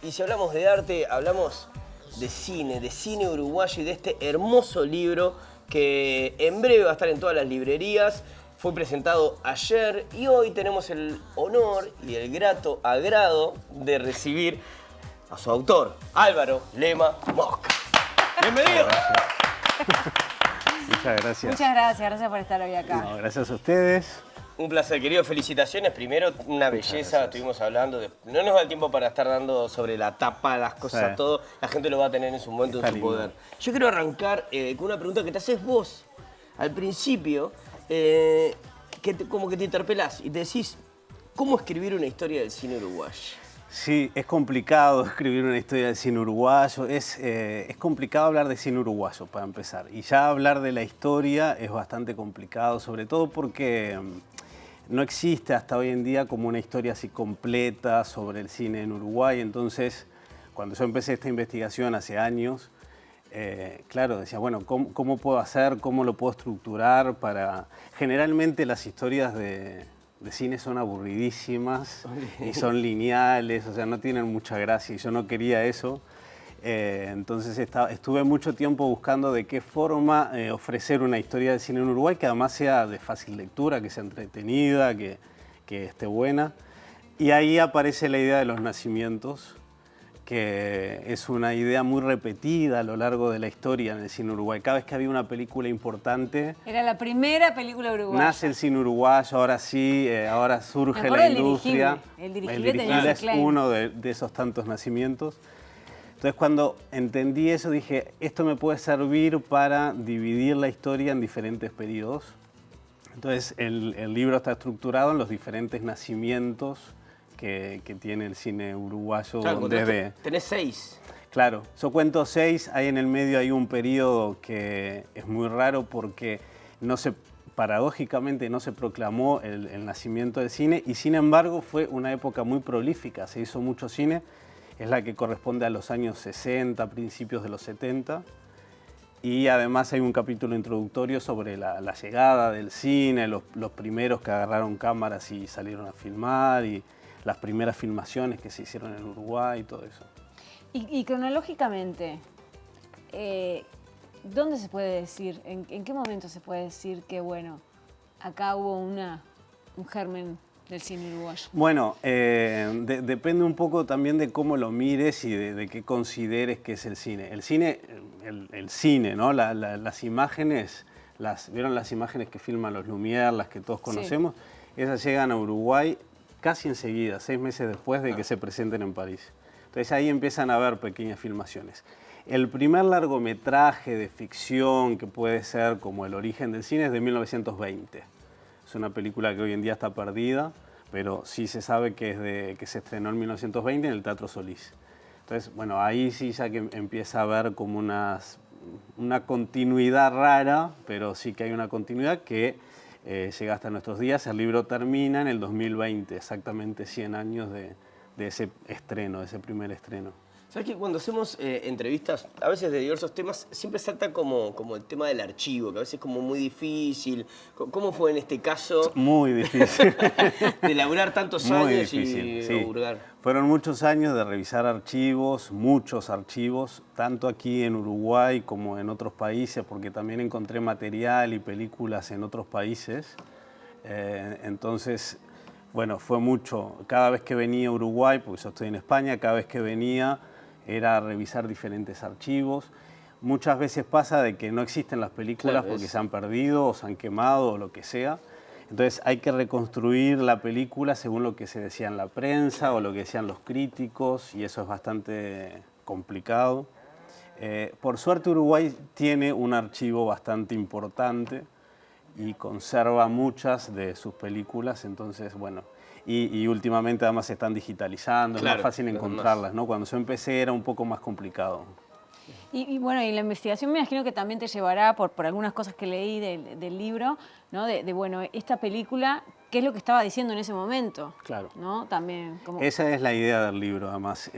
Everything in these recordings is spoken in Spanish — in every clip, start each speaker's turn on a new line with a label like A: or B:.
A: y si hablamos de arte, hablamos de cine uruguayo y de este hermoso libro que en breve va a estar en todas las librerías. Fue presentado ayer y hoy tenemos el honor y el grato agrado de recibir a su autor, Álvaro Lema Mosca. ¡Bienvenido!
B: Muchas gracias.
C: Muchas gracias, gracias por estar hoy acá.
B: No, gracias a ustedes.
A: Un placer, querido. Felicitaciones. Primero, una belleza. Estuvimos hablando de... No nos da el tiempo para estar dando sobre la tapa, las cosas,
B: Sí.
A: todo. La gente lo va a tener en su momento,
B: Está
A: en su
B: lindo.
A: poder. Yo quiero arrancar con una pregunta que te haces vos. Al principio, como que te interpelás y te decís, ¿cómo escribir una historia del cine uruguayo?
B: Sí, es complicado escribir una historia del cine uruguayo. Es complicado hablar de cine uruguayo, para empezar. Y ya hablar de la historia es bastante complicado, sobre todo porque no existe hasta hoy en día como una historia así completa sobre el cine en Uruguay. Entonces, cuando yo empecé esta investigación hace años, claro, decía, bueno, ¿cómo puedo hacer? ¿Cómo lo puedo estructurar? Generalmente las historias de cine son aburridísimas y son lineales, o sea, no tienen mucha gracia y yo no quería eso. Entonces estuve mucho tiempo buscando de qué forma ofrecer una historia de cine en Uruguay que además sea de fácil lectura, que sea entretenida, que esté buena. Y ahí aparece la idea de los nacimientos, que es una idea muy repetida a lo largo de la historia en el cine uruguay. Cada vez que había una película importante,
C: Era la primera película uruguaya.
B: nace el cine uruguayo, ahora sí, ahora surge
C: Me acuerdo
B: la
C: del
B: industria.
C: Dirigible. El Dirigible tenía ese
B: es
C: claim.
B: uno de esos tantos nacimientos. Entonces, cuando entendí eso, dije, esto me puede servir para dividir la historia en diferentes periodos. Entonces, el libro está estructurado en los diferentes nacimientos que tiene el cine uruguayo.
A: Claro,
B: desde...
A: tenés 6.
B: Claro, yo cuento 6, ahí en el medio hay un periodo que es muy raro porque paradójicamente no se proclamó el nacimiento del cine y sin embargo fue una época muy prolífica, se hizo mucho cine, es la que corresponde a los años 60, principios de los 70 y además hay un capítulo introductorio sobre la llegada del cine, los primeros que agarraron cámaras y salieron a filmar y las primeras filmaciones que se hicieron en Uruguay y todo eso.
C: Y cronológicamente, ¿dónde se puede decir, en qué momento se puede decir que, bueno, acá hubo un germen del cine uruguayo?
B: Bueno, depende un poco también de cómo lo mires y de qué consideres que es el cine. El cine, ¿no? Las imágenes, ¿vieron las imágenes que filman los Lumière, las que todos conocemos? Sí. Esas llegan a Uruguay casi enseguida, 6 meses después de que se presenten en París. Entonces ahí empiezan a haber pequeñas filmaciones. El primer largometraje de ficción que puede ser como el origen del cine es de 1920. Es una película que hoy en día está perdida, pero sí se sabe que se estrenó en 1920 en el Teatro Solís. Entonces, bueno, ahí sí ya que empieza a haber como una continuidad rara, pero sí que hay una continuidad que llega hasta nuestros días. El libro termina en el 2020, exactamente 100 años de ese estreno, de ese primer estreno.
A: ¿Sabes que cuando hacemos entrevistas, a veces de diversos temas, siempre salta como el tema del archivo, que a veces es como muy difícil? ¿Cómo fue en este caso?
B: Muy difícil.
A: De laburar tantos
B: Muy
A: años
B: difícil,
A: y
B: sí.
A: hurgar.
B: Fueron muchos años de revisar archivos, muchos archivos, tanto aquí en Uruguay como en otros países, porque también encontré material y películas en otros países. Entonces, bueno, fue mucho. Cada vez que venía a Uruguay, porque yo estoy en España, cada vez que venía era revisar diferentes archivos. Muchas veces pasa de que no existen las películas
A: claro,
B: porque se han perdido o se han quemado o lo que sea. Entonces hay que reconstruir la película según lo que se decía en la prensa o lo que decían los críticos y eso es bastante complicado. Por suerte Uruguay tiene un archivo bastante importante y conserva muchas de sus películas, entonces bueno, y últimamente además se están digitalizando,
A: claro,
B: es más fácil encontrarlas, ¿no? Cuando yo empecé era un poco más complicado.
C: Y bueno, y la investigación me imagino que también te llevará, por algunas cosas que leí del libro, ¿no? Bueno, esta película, ¿qué es lo que estaba diciendo en ese momento?
B: Claro.
C: ¿No? También, como...
B: Esa es la idea del libro, además.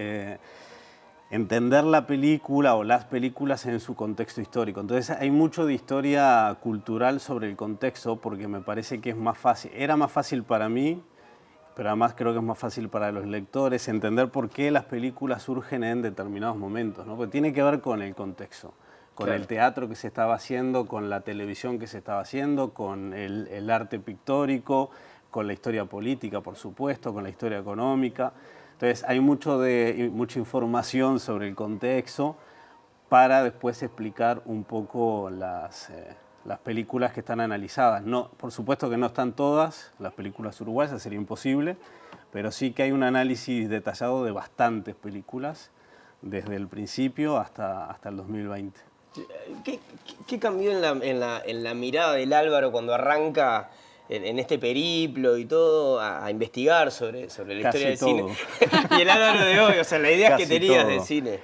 B: Entender la película o las películas en su contexto histórico. Entonces hay mucho de historia cultural sobre el contexto porque me parece que es más fácil. Era más fácil para mí pero además creo que es más fácil para los lectores entender por qué las películas surgen en determinados momentos, ¿no? Porque tiene que ver con el contexto, con
A: Claro.
B: el teatro que se estaba haciendo, con la televisión que se estaba haciendo, con el arte pictórico, con la historia política, por supuesto, con la historia económica. Entonces hay mucha información sobre el contexto para después explicar un poco las películas que están analizadas. No, por supuesto que no están todas las películas uruguayas, sería imposible, pero sí que hay un análisis detallado de bastantes películas, desde el principio hasta el 2020.
A: ¿Qué cambió en la mirada del Álvaro cuando arranca en este periplo y todo a investigar sobre la historia del cine? Y el Álvaro de hoy, o sea, las ideas que tenías del cine.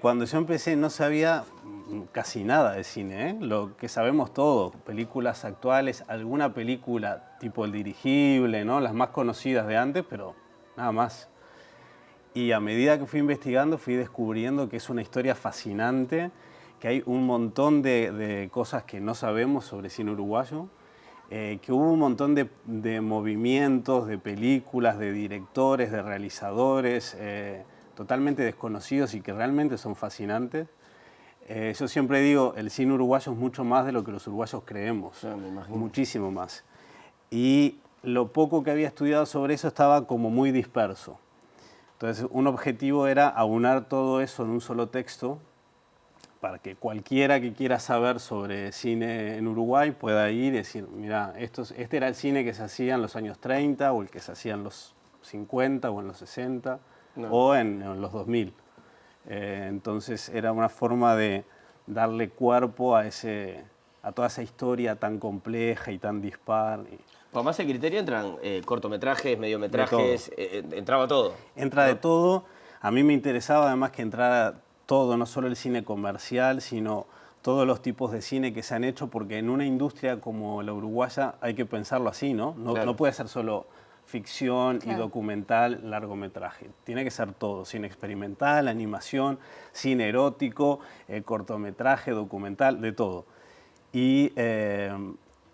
B: Cuando yo empecé no sabía casi nada de cine, ¿eh? Lo que sabemos todos, películas actuales, alguna película tipo El Dirigible, ¿no? Las más conocidas de antes, pero nada más. Y a medida que fui investigando fui descubriendo que es una historia fascinante, que hay un montón de cosas que no sabemos sobre cine uruguayo, que hubo un montón de movimientos, de películas, de directores, de realizadores, totalmente desconocidos y que realmente son fascinantes. Yo siempre digo, el cine uruguayo es mucho más de lo que los uruguayos creemos,
A: Me imagino.
B: muchísimo más. Y lo poco que había estudiado sobre eso estaba como muy disperso. Entonces, un objetivo era aunar todo eso en un solo texto para que cualquiera que quiera saber sobre cine en Uruguay pueda ir y decir, mira, este era el cine que se hacía en los años 30 o el que se hacía en los 50 o en los 60 o en los 2000. Entonces era una forma de darle cuerpo a toda esa historia tan compleja y tan dispar.
A: Por más el criterio entran cortometrajes, mediometrajes, entraba todo.
B: Entra de todo. A mí me interesaba además que entrara todo, no solo el cine comercial, sino todos los tipos de cine que se han hecho, porque en una industria como la uruguaya hay que pensarlo así, ¿no? No puede ser solo ficción y documental, largometraje. Tiene que ser todo, cine experimental, animación, cine erótico, cortometraje, documental, de todo. Y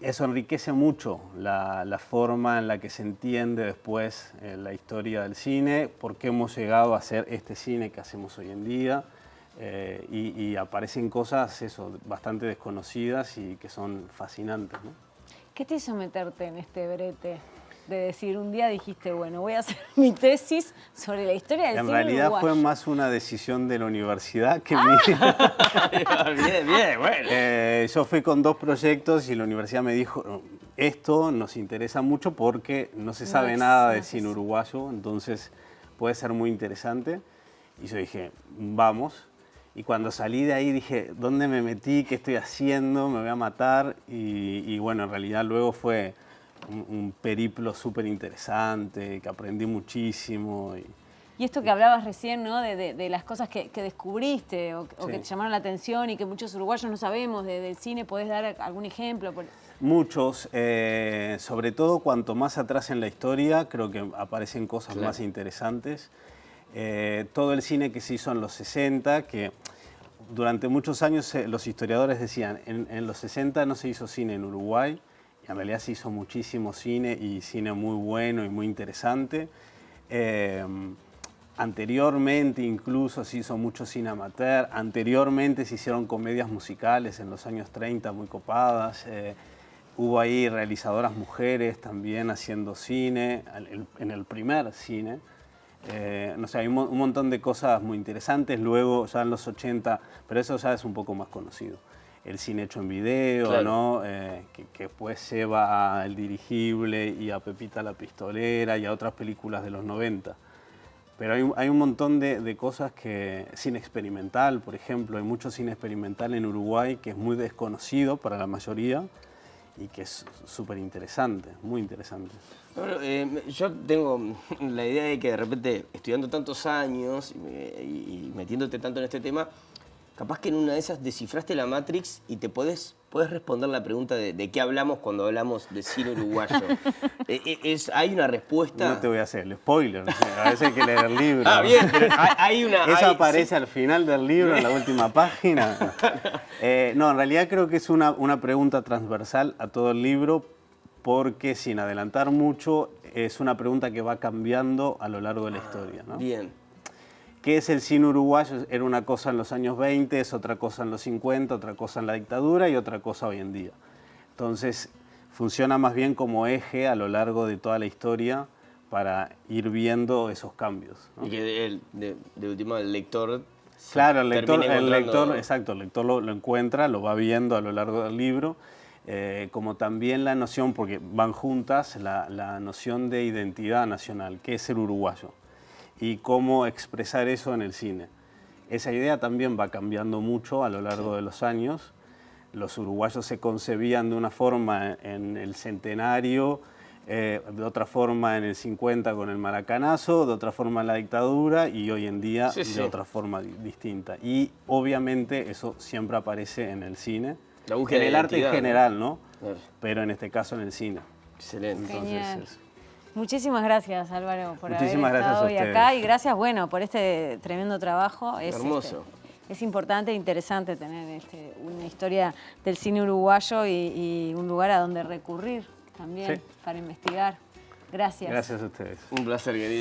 B: eso enriquece mucho la forma en la que se entiende después la historia del cine, por qué hemos llegado a hacer este cine que hacemos hoy en día. Y aparecen cosas bastante desconocidas y que son fascinantes, ¿no?
C: ¿Qué te hizo meterte en este brete? De decir, un día dijiste, bueno, voy a hacer mi tesis sobre la historia del cine uruguayo.
B: En realidad fue más una decisión de la universidad que mía.
A: Bien, bueno.
B: Yo fui con 2 proyectos y la universidad me dijo, esto nos interesa mucho porque no se sabe nada de cine uruguayo, entonces puede ser muy interesante. Y yo dije, vamos. Y cuando salí de ahí dije, ¿dónde me metí? ¿Qué estoy haciendo? ¿Me voy a matar? Y bueno, en realidad luego fue un periplo súper interesante, que aprendí muchísimo.
C: Y esto que hablabas recién, ¿no? De las cosas que descubriste o que te llamaron la atención y que muchos uruguayos no sabemos del cine, ¿podés dar algún ejemplo?
B: Muchos, sobre todo cuanto más atrás en la historia, creo que aparecen cosas más interesantes. Todo el cine que se hizo en los 60, que durante muchos años los historiadores decían, en los 60 no se hizo cine en Uruguay, y en realidad se hizo muchísimo cine y cine muy bueno y muy interesante. Anteriormente incluso se hizo mucho cine amateur, anteriormente se hicieron comedias musicales en los años 30 muy copadas, hubo ahí realizadoras mujeres también haciendo cine, en el primer cine. No sé, hay un montón de cosas muy interesantes. Luego, ya en los 80, pero eso ya es un poco más conocido. El cine hecho en video, ¿no? Que después lleva a El Dirigible y a Pepita la Pistolera y a otras películas de los 90. Pero hay un montón de cosas que... Cine experimental, por ejemplo. Hay mucho cine experimental en Uruguay que es muy desconocido para la mayoría y que es súper interesante, muy interesante.
A: Bueno, yo tengo la idea de que de repente, estudiando tantos años y metiéndote tanto en este tema, capaz que en una de esas descifraste la Matrix y te podés responder la pregunta de qué hablamos cuando hablamos de cine uruguayo. ¿Hay una respuesta?
B: No te voy a hacer el spoiler, a veces hay que leer el libro.
A: Ah, bien, pero hay una...
B: Eso aparece al final del libro, en la última página. No, en realidad creo que es una pregunta transversal a todo el libro, porque sin adelantar mucho, es una pregunta que va cambiando a lo largo de la historia, ¿no?
A: Bien.
B: ¿Qué es el cine uruguayo? Era una cosa en los años 20, es otra cosa en los 50, otra cosa en la dictadura y otra cosa hoy en día. Entonces, funciona más bien como eje a lo largo de toda la historia para ir viendo esos cambios, ¿no?
A: Y que de última el lector...
B: Claro, el lector,
A: termina encontrando-
B: exacto, el lector lo encuentra, lo va viendo a lo largo del libro, como también la noción, porque van juntas, la noción de identidad nacional, que es ser uruguayo, y cómo expresar eso en el cine. Esa idea también va cambiando mucho a lo largo de los años. Los uruguayos se concebían de una forma en el centenario, de otra forma en el 50 con el maracanazo, de otra forma en la dictadura y hoy en día
A: Sí, sí.
B: de otra forma distinta. Y obviamente eso siempre aparece en el cine,
A: La búsqueda
B: en
A: de
B: el arte en
A: identidad, ¿no?
B: general, ¿no?
A: Claro.
B: Pero en este caso en el cine.
A: Excelente.
C: Genial.
B: Entonces,
C: Muchísimas gracias, Álvaro, por
B: Muchísimas
C: haber
B: gracias
C: estado
B: a
C: hoy
B: ustedes.
C: acá y gracias, bueno, por este tremendo trabajo.
A: Hermoso.
C: Es importante e interesante tener una historia del cine uruguayo y un lugar a donde recurrir también
B: Sí.
C: para investigar. Gracias.
B: gracias a ustedes.
A: Un placer, querido.